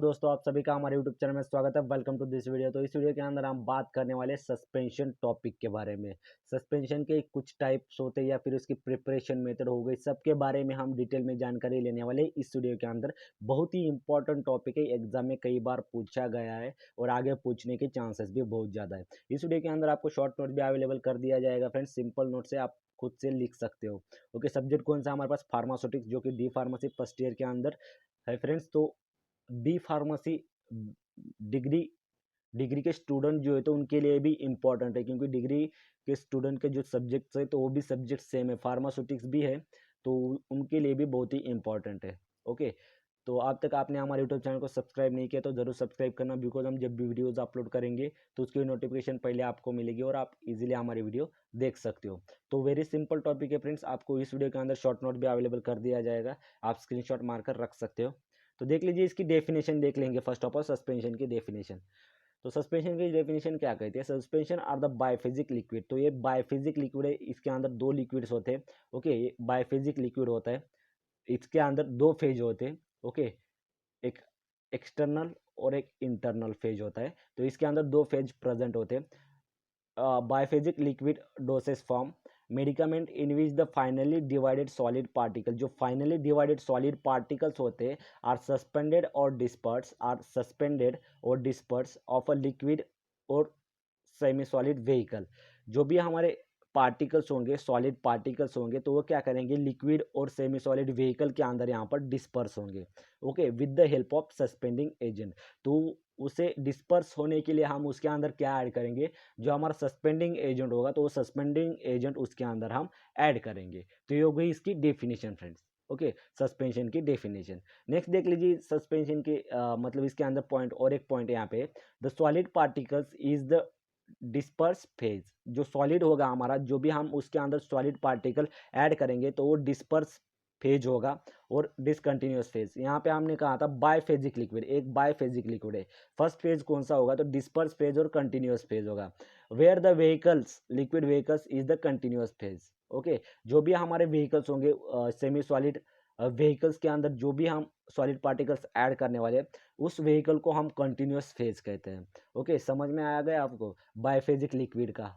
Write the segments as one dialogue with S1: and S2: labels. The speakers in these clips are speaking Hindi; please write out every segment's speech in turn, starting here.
S1: दोस्तों, आप सभी का हमारे यूट्यूब चैनल में स्वागत है। Welcome to this video. तो इस वीडियो के अंदर हम बात करने वाले सस्पेंशन टॉपिक के बारे में। सस्पेंशन के कुछ टाइप्स होते हैं या फिर उसकी प्रिपरेशन मेथड हो गई, सबके बारे में हम डिटेल में जानकारी लेने वाले इस वीडियो के अंदर। बहुत ही इंपॉर्टेंट टॉपिक है, एग्जाम में कई बार पूछा गया है और आगे पूछने के चांसेस भी बहुत ज़्यादा है। इस वीडियो के अंदर आपको शॉर्ट नोट भी अवेलेबल कर दिया जाएगा फ्रेंड्स। सिंपल नोट से आप खुद से लिख सकते हो। ओके, सब्जेक्ट कौन सा हमारे पास? फार्मास्यूटिक्स, जो कि डी फार्मेसी फर्स्ट ईयर के अंदर है फ्रेंड्स। तो बी फार्मेसी डिग्री डिग्री के स्टूडेंट जो है तो उनके लिए भी इम्पोर्टेंट है, क्योंकि डिग्री के स्टूडेंट के जो सब्जेक्ट्स है तो वो भी सब्जेक्ट सेम है, फार्मास्यूटिक्स भी है, तो उनके लिए भी बहुत ही इम्पोर्टेंट है। ओके, तो अब तक आपने हमारे यूट्यूब चैनल को सब्सक्राइब नहीं किया तो ज़रूर सब्सक्राइब करना, बिकॉज हम जब भी वीडियोज़ अपलोड करेंगे तो उसकी नोटिफिकेशन पहले आपको मिलेगी और आप इजीली हमारी वीडियो देख सकते हो। तो वेरी सिंपल टॉपिक है फ्रेंड्स, आपको इस वीडियो के अंदर शॉर्ट नोट भी अवेलेबल कर दिया जाएगा, आप स्क्रीनशॉट मारकर रख सकते हो। तो देख लीजिए, इसकी डेफिनेशन देख लेंगे। फर्स्ट ऑफ ऑल सस्पेंशन की डेफिनेशन। तो सस्पेंशन की डेफिनेशन क्या कहती है? Suspension are the biophysic liquid. तो ये बायोफिजिक लिक्विड है, इसके अंदर दो लिक्विड्स होते हैं। ओके, ये बायोफिजिक लिक्विड होता है, इसके अंदर दो फेज होते हैं। ओके, एक एक्सटर्नल और एक इंटरनल फेज होता है, तो इसके अंदर दो फेज प्रेजेंट होते हैं। बायोफिजिक liquid doses form medicament in which the finally divided solid particle, जो फाइनली डिवाइडेड सॉलिड पार्टिकल्स होते हैं आर सस्पेंडेड और डिस्पर्स ऑफ अ लिक्विड और सेमी सॉलिड व्हीकल। जो भी हमारे पार्टिकल्स होंगे, सॉलिड पार्टिकल्स होंगे, तो वो क्या करेंगे? लिक्विड और सेमी सॉलिड व्हीकल के अंदर यहाँ पर डिस्पर्स होंगे। Okay, with the help of suspending agent. तो उसे डिस्पर्स होने के लिए हम उसके अंदर क्या ऐड करेंगे? जो हमारा सस्पेंडिंग एजेंट होगा, तो वो सस्पेंडिंग एजेंट उसके अंदर हम ऐड करेंगे। तो ये हो गई इसकी डेफिनेशन फ्रेंड्स। ओके, सस्पेंशन की डेफिनेशन। नेक्स्ट देख लीजिए सस्पेंशन की मतलब इसके अंदर पॉइंट, और एक पॉइंट यहाँ पे, the solid particles is the disperse phase. जो सॉलिड होगा हमारा, जो भी हम उसके अंदर सॉलिड पार्टिकल ऐड करेंगे तो वो डिस्पर्स फेज होगा और डिसकंटिन्यूस फेज। यहाँ पे हमने कहा था बायफेजिक लिक्विड, एक बायफेजिक लिक्विड है। फर्स्ट फेज कौन सा होगा? तो डिस्पर्स फेज और कंटिन्यूस फेज होगा। Where the vehicles, liquid vehicles is the continuous phase. Okay, जो भी हमारे व्हीकल्स होंगे, सेमी सॉलिड व्हीकल्स के अंदर जो भी हम सॉलिड पार्टिकल्स ऐड करने वाले हैं, उस व्हीकल को हम कंटिन्यूस फेज कहते हैं। ओके, समझ में आ गया आपको बायफेजिक लिक्विड का?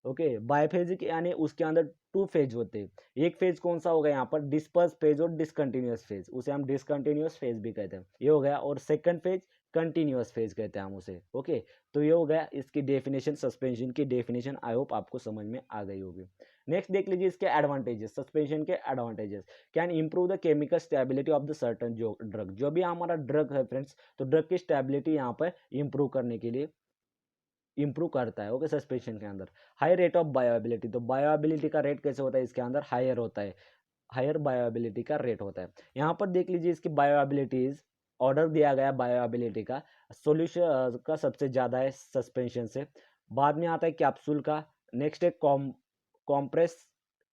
S1: ओके, बायफेजिक यानी उसके अंदर टू फेज होते हैं। एक फेज कौन सा होगा यहाँ पर? डिस्पर्स फेज और डिसकंटिन्यूस फेज, उसे हम डिसकंटिन्यूस फेज भी कहते हैं, ये हो गया। और सेकंड फेज कंटिन्यूस फेज कहते हैं हम उसे। ओके, तो ये हो गया इसकी डेफिनेशन, सस्पेंशन की डेफिनेशन। आई होप आपको समझ में आ गई होगी। नेक्स्ट देख लीजिए इसके एडवांटेजेस, सस्पेंशन के advantages. Can improve the chemical stability of the certain जो ड्रग, जो भी हमारा ड्रग है फ्रेंड्स, तो ड्रग की स्टेबिलिटी यहाँ पर इंप्रूव करने के लिए इंप्रूव करता है। ओके, सस्पेंशन के अंदर हाई रेट ऑफ बायोएबिलिटी। तो बायोएबिलिटी का रेट कैसे होता है? इसके अंदर हायर होता है, हायर बायोएबिलिटी का रेट होता है। यहाँ पर देख लीजिए इसकी बायोएबिलिटीज, ऑर्डर दिया गया बायोएबिलिटी का, सोल्यूशन का सबसे ज़्यादा है सस्पेंशन से, बाद में आता है कैप्सूल का, नेक्स्ट है कॉम्प्रेस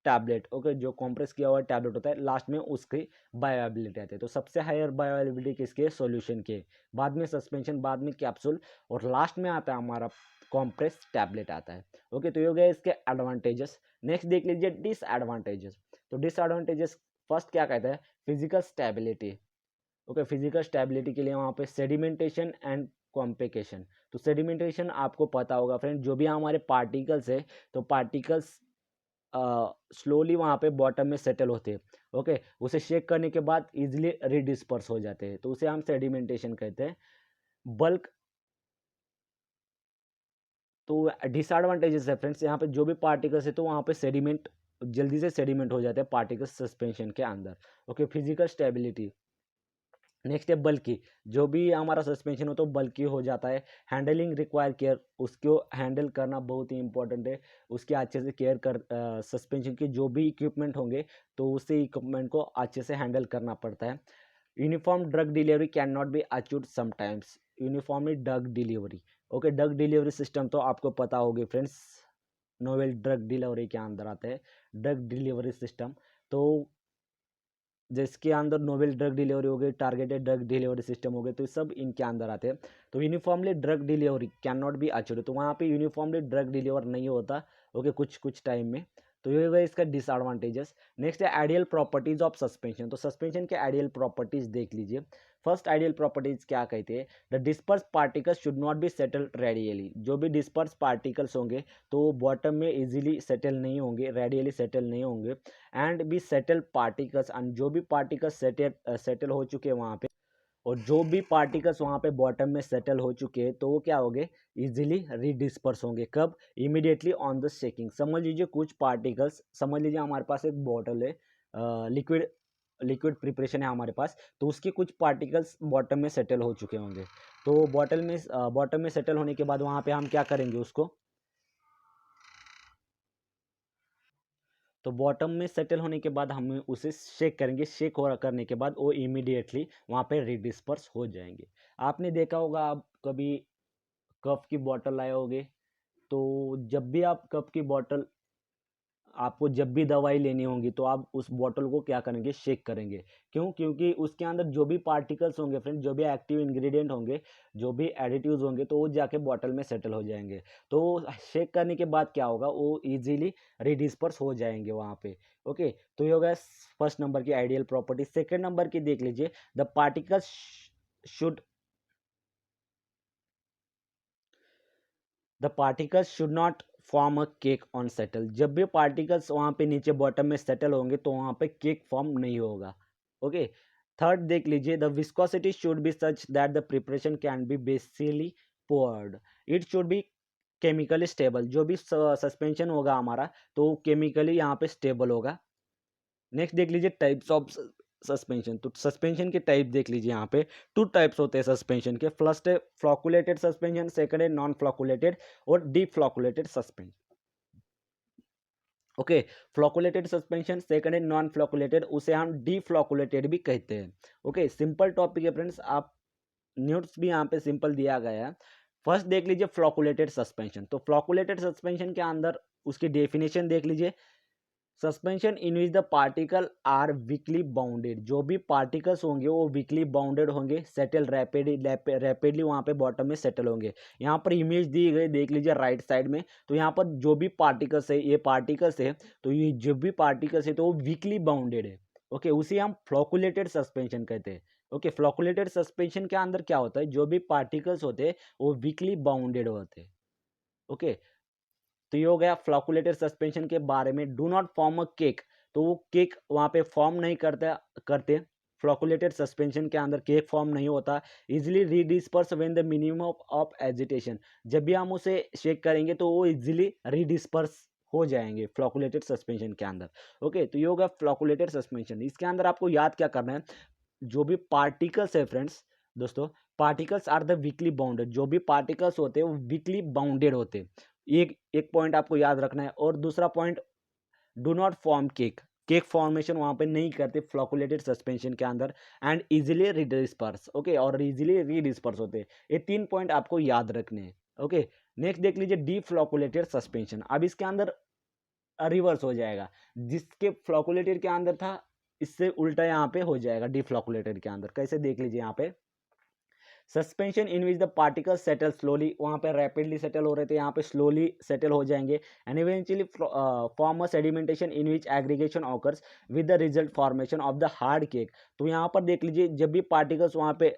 S1: टैबलेट। ओके, जो कॉम्प्रेस किया हुआ टैबलेट होता है, लास्ट में उसकी बायोएबिलिटी आती है। तो सबसे हायर बायोएबिलिटी किसके? सॉल्यूशन के, बाद में सस्पेंशन, बाद में कैप्सूल, और लास्ट में आता है हमारा कॉम्प्रेस टैबलेट आता है। ओके, तो ये हो गया इसके एडवांटेजेस। नेक्स्ट देख लीजिए डिसएडवांटेजेस। तो डिसएडवांटेजेस फर्स्ट क्या कहता है? Physical stability. Okay, physical stability के लिए वहाँ पे सेडिमेंटेशन एंड कॉम्पेकेशन। तो सेडिमेंटेशन आपको पता होगा फ्रेंड, जो भी हमारे पार्टिकल्स है, तो पार्टिकल्स स्लोली वहाँ पे बॉटम में सेटल होते हैं। ओके, उसे शेक करने के बाद इजिली रिडिस्पर्स हो जाते हैं, तो उसे हम सेडिमेंटेशन कहते हैं। बल्क, तो डिसएडवांटेजेस है फ्रेंड्स, यहाँ पे जो भी पार्टिकल्स है तो वहाँ पे सेडिमेंट, जल्दी से सेडिमेंट हो जाते हैं पार्टिकल्स सस्पेंशन के अंदर। Okay, physical stability. नेक्स्ट है बल्कि, जो भी हमारा सस्पेंशन हो तो बल्कि हो जाता है। हैंडलिंग रिक्वायर केयर, उसको हैंडल करना बहुत ही इंपॉर्टेंट है, उसके अच्छे से केयर कर, सस्पेंशन के जो भी इक्विपमेंट होंगे तो उसी इक्विपमेंट को अच्छे से हैंडल करना पड़ता है। Uniform drug delivery can not be achieved sometimes. Uniformly drug delivery. Okay, drug delivery system तो आपको पता होगी फ्रेंड्स, नोवेल ड्रग डिलीवरी के अंदर आते हैं ड्रग डिलीवरी सिस्टम। तो जिसके अंदर नोवेल ड्रग डिलीवरी हो गई, टारगेटेड ड्रग डिलीवरी सिस्टम हो गए, तो सब इनके अंदर आते हैं। तो uniformly drug delivery can not be achieved, तो वहाँ पे यूनिफॉर्मली ड्रग डिलीवर नहीं होता। ओके, कुछ कुछ टाइम में, तो ये हुआ इसका डिसएडवांटेजेस। नेक्स्ट है आइडियल प्रॉपर्टीज ऑफ सस्पेंशन। तो सस्पेंशन के आइडियल प्रॉपर्टीज देख लीजिए। फर्स्ट आइडियल प्रॉपर्टीज क्या कहते हैं, the disperse particles should not be settled radially. जो भी डिस्पर्स पार्टिकल्स होंगे तो बॉटम में इजीली सेटल नहीं होंगे, रेडियली सेटल नहीं होंगे। And be settle particles, and जो भी पार्टिकल्स सेटल हो चुके हैं वहाँ पे, और जो भी पार्टिकल्स वहाँ पे बॉटम में सेटल हो चुके हैं तो वो क्या होंगे, इजीली रीडिस्पर्स होंगे। कब, इमीडिएटली ऑन द शेकिंग। समझ लीजिए कुछ पार्टिकल्स, समझ लीजिए हमारे पास एक बॉटल है, लिक्विड लिक्विड प्रिपरेशन है हमारे पास, तो उसके कुछ पार्टिकल्स बॉटम में सेटल हो चुके होंगे। तो बॉटम में सेटल होने के बाद वहाँ पे हम क्या करेंगे उसको, तो बॉटम में सेटल होने के बाद हम उसे शेक करेंगे। शेक हो करने के बाद वो इमीडिएटली वहाँ पे रीडिस्पर्स हो जाएंगे। आपने देखा होगा, आप कभी कप की बॉटल लाए होगे, तो जब भी आप कप की बॉटल, आपको जब भी दवाई लेनी होगी तो आप उस बॉटल को क्या करेंगे, शेक करेंगे। क्यों, क्योंकि उसके अंदर जो भी पार्टिकल्स होंगे फ्रेंड, जो भी एक्टिव इंग्रेडिएंट होंगे, जो भी एडिटिव्स होंगे, तो वो जाके बॉटल में सेटल हो जाएंगे। तो शेक करने के बाद क्या होगा, वो इजीली रिडिस्पर्स हो जाएंगे वहाँ पे। ओके, तो ये हो गया फर्स्ट नंबर की आइडियल प्रॉपर्टी। सेकेंड नंबर की देख लीजिए, the particles should the particles should not form a cake on settle. जब भी पार्टिकल्स वहाँ पे नीचे बॉटम में सेटल होंगे तो वहाँ पे केक फॉर्म नहीं होगा। ओके, थर्ड देख लीजिए, the viscosity should be such that the preparation can be basically poured. It should be chemically stable. जो भी सस्पेंशन होगा हमारा तो केमिकली यहाँ पे स्टेबल होगा। नेक्स्ट देख लीजिए टाइप्स ऑफ सस्पेंशन। तो सस्पेंशन के टाइप देख लीजिए, यहाँ पे टू टाइप्स होते हैं सस्पेंशन के। फर्स्ट है फ्लॉकुलेटेड सस्पेंशन, सेकंड है नॉन फ्लॉकुलेटेड और deflocculated suspension. Okay, flocculated suspension, second है नॉन फ्लॉकुलेटेड, उसे हम डीफ्लॉकुलेटेड भी कहते हैं। ओके, सिंपल टॉपिक है फ्रेंड्स, आप नोट्स भी यहाँ पे सिंपल दिया गया है। फर्स्ट देख लीजिए फ्लॉकुलेटेड सस्पेंशन। तो फ्लॉकुलेटेड सस्पेंशन के अंदर उसकी डेफिनेशन देख लीजिए, suspension in which the particle are weakly bounded. जो भी पार्टिकल्स होंगे वो वीकली बाउंडेड होंगे, सेटल रैपिडली वहाँ पे बॉटम में सेटल होंगे। यहाँ पर इमेज दी गई देख लीजिए राइट साइड में। तो यहाँ पर जो भी पार्टिकल्स है, ये पार्टिकल्स है, तो ये जो भी पार्टिकल्स है तो वो वीकली बाउंडेड है। ओके, उसे हम फ्लॉकुलेटेड सस्पेंशन कहते हैं। ओके, फ्लॉकुलेटेड सस्पेंशन के अंदर क्या होता है, जो भी पार्टिकल्स होते हैं वो वीकली बाउंडेड होते हैं। ओके, तो ये हो गया फ्लॉकुलेटेड सस्पेंशन के बारे में। Do not form a cake, तो वो केक वहाँ पे फॉर्म नहीं करते। फ्लॉकुलेटेड सस्पेंशन के अंदर केक फॉर्म नहीं होता। Easily redisperse when the minimum of agitation. जब भी हम उसे शेक करेंगे तो वो इजिली रीडिस्पर्स हो जाएंगे फ्लॉकुलेटेड सस्पेंशन के अंदर। ओके, तो ये होगा फ्लॉकुलेटेड सस्पेंशन। इसके अंदर आपको याद क्या करना है, जो भी पार्टिकल्स है फ्रेंड्स, दोस्तों, particles are the weakly bounded. जो भी पार्टिकल्स होते हैं वो वीकली बाउंडेड होते हैं। एक एक पॉइंट आपको याद रखना है। और दूसरा point, do not form cake. Cake formation वहाँ पे नहीं करते फ्लॉकुलेटेड सस्पेंशन के अंदर। And easily redisperse. ओके, और इजीली रीडिस्पर्स होते हैं। ये तीन पॉइंट आपको याद रखने हैं। ओके, नेक्स्ट देख लीजिए डीफ्लॉकुलेटेड सस्पेंशन। अब इसके अंदर रिवर्स हो जाएगा, जिसके फ्लॉकुलेटेड के अंदर था इससे उल्टा यहाँ पे हो जाएगा डीफ्लॉकुलेटेड के अंदर। कैसे देख लीजिए, यहाँ पे suspension in which the particle settle slowly. वहाँ पे रैपिडली सेटल हो रहे थे, यहाँ पे स्लोली सेटल हो जाएंगे। And eventually form a sedimentation in which aggregation occurs with the result formation of the hard cake. तो यहाँ पर देख लीजिए, जब भी पार्टिकल्स वहाँ पे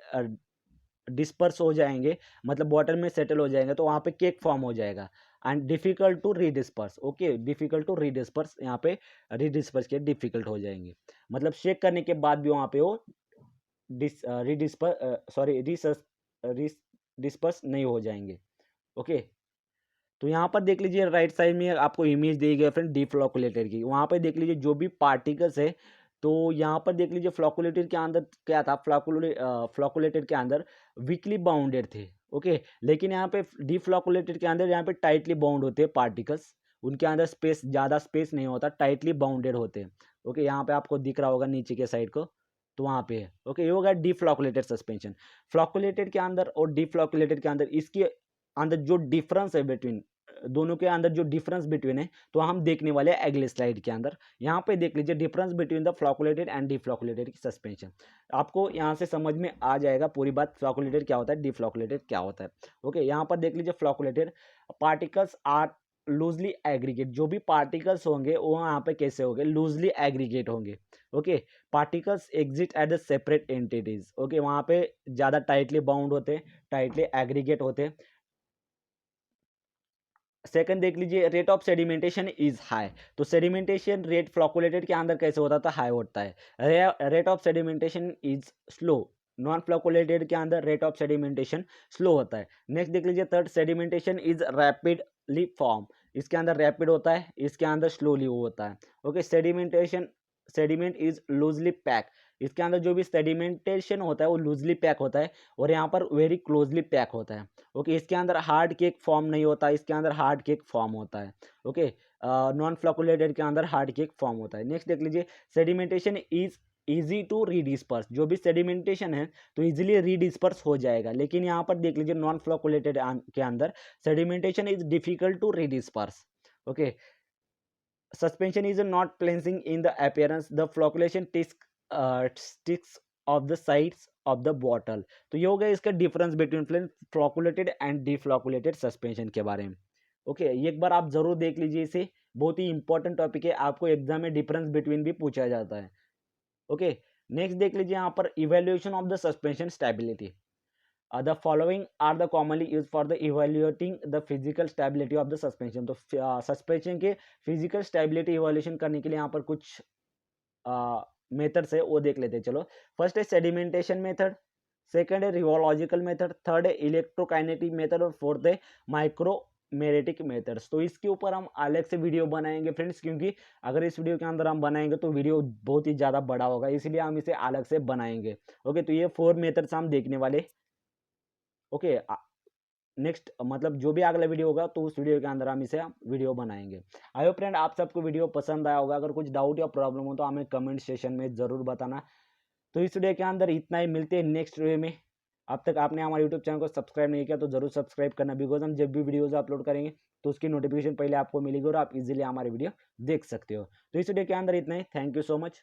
S1: डिस्पर्स हो जाएंगे, मतलब बॉटल में सेटल हो जाएंगे, तो वहाँ पे केक फॉर्म हो जाएगा। And difficult to redisperse. Okay, difficult to redisperse, यहाँ पे रीडिस्पर्स के डिफिकल्ट हो जाएंगे। मतलब शेक करने के बाद भी वहाँ पे वो डिस्पर्स नहीं हो जाएंगे। ओके, तो यहाँ पर देख लीजिए राइट साइड में आपको इमेज दी गई है फ्रेंड डीफ्लॉकुलेटेड की। वहाँ पर देख लीजिए जो भी पार्टिकल्स है, तो यहाँ पर देख लीजिए फ्लॉकुलेटेड के अंदर क्या था, फ्लॉकुलेटेड के अंदर वीकली बाउंडेड थे। ओके, लेकिन यहाँ पे डीफ्लॉकुलेटेड के अंदर यहाँ पे टाइटली बाउंड होते हैं पार्टिकल्स। उनके अंदर ज़्यादा स्पेस नहीं होता, टाइटली बाउंडेड होते हैं। ओके, यहाँ पे आपको दिख रहा होगा नीचे के साइड को, तो वहाँ पे है। ओके, ये होगा डीफ्लॉकुलेटेड सस्पेंशन। फ्लॉकुलेटेड के अंदर और डीफ्लॉकुलेटेड के अंदर, इसके अंदर जो डिफरेंस है बिटवीन दोनों के अंदर, जो डिफरेंस बिटवीन है, तो हम देखने वाले हैं अगले स्लाइड के अंदर। यहाँ पे देख लीजिए difference between the flocculated and deflocculated की सस्पेंशन। आपको यहाँ से समझ में आ जाएगा पूरी बात, फ्लॉकुलेटेड क्या होता है, डीफ्लॉकुलेटेड क्या होता है। ओके, यहाँ पर देख लीजिए flocculated particles are loosely aggregate, जो भी पार्टिकल्स होंगे वो यहाँ पे कैसे होंगे, लूजली एग्रीगेट होंगे। Okay, particles exist at the separate entities. Okay, वहाँ पे ज़्यादा टाइटली बाउंड होते हैं, टाइटली एग्रीगेट होते हैं। सेकंड देख लीजिए, rate of sedimentation is high. तो सेडिमेंटेशन रेट फ्लोकुलेटेड के अंदर कैसे होता था, हाई होता है। Rate of sedimentation is slow, non flocculated के अंदर रेट ऑफ सेडिमेंटेशन स्लो होता है। नेक्स्ट देख लीजिए, third, sedimentation is rapidly form. इसके अंदर रैपिड होता है, इसके अंदर स्लोली होता है। Okay, sedimentation, sediment is loosely pack. इसके अंदर जो भी सेडिमेंटेशन होता है वो लूजली पैक होता है, और यहाँ पर वेरी क्लोजली पैक होता है। ओके, इसके अंदर हार्ड केक फॉर्म नहीं होता, इसके अंदर हार्ड केक फॉर्म होता है। ओके, नॉन फ्लोकुलेटेड के अंदर हार्ड केक फॉर्म होता है। नेक्स्ट देख लीजिए, सेडिमेंटेशन इज इजी टू रीडिस्पर्स। जो भी सेडिमेंटेशन है तो इजीली रीडिस्पर्स हो जाएगा, लेकिन यहाँ पर देख लीजिए नॉन फ्लोकुलेटेड के अंदर sedimentation is difficult to redisperse. Okay, suspension is not cleansing in the appearance, the flocculation sticks of the sides of the bottle। तो ये हो गया इसका difference between flocculated and deflocculated suspension के बारे में। ओके, एक बार आप जरूर देख लीजिए इसे, बहुत ही इंपॉर्टेंट टॉपिक है, आपको एग्जाम में डिफरेंस बिटवीन भी पूछा जाता है। ओके, नेक्स्ट देख लीजिए यहाँ पर evaluation of the suspension stability. The following are the commonly used for the evaluating the physical stability of the suspension। तो सस्पेंशन के फिजिकल स्टेबिलिटी इवोल्यूशन करने के लिए यहाँ पर कुछ मेथड्स है, वो देख लेते हैं। चलो, फर्स्ट है सेडिमेंटेशन मेथड, सेकंड है रिवोलॉजिकल मेथड, थर्ड है इलेक्ट्रोकाइनेटिक मेथड, और फोर्थ है माइक्रोमेरेटिक मेथड्स। तो इसके ऊपर हम अलग से वीडियो बनाएंगे फ्रेंड्स, क्योंकि अगर इस वीडियो के अंदर हम बनाएंगे तो वीडियो बहुत ही ज़्यादा बड़ा होगा, इसलिए हम इसे अलग से बनाएंगे। ओके, तो ये 4 मेथड्स हम देखने वाले। ओके, नेक्स्ट मतलब जो भी अगला वीडियो होगा तो उस वीडियो के अंदर हम इसे वीडियो बनाएंगे। आई होप फ्रेंड आप सबको वीडियो पसंद आया होगा। अगर कुछ डाउट या प्रॉब्लम हो तो हमें कमेंट सेशन में ज़रूर बताना। तो इस वीडियो के अंदर इतना ही, मिलते हैं नेक्स्ट वीडियो में। अब तक आपने हमारे यूट्यूब चैनल को सब्सक्राइब नहीं किया तो ज़रूर सब्सक्राइब करना, बिकॉज हम जब भी वीडियोज़ अपलोड करेंगे तो उसकी नोटिफिकेशन पहले आपको मिलेगी और आप इजीली हमारे वीडियो देख सकते हो। तो इस वीडियो के अंदर इतना ही, थैंक यू सो मच।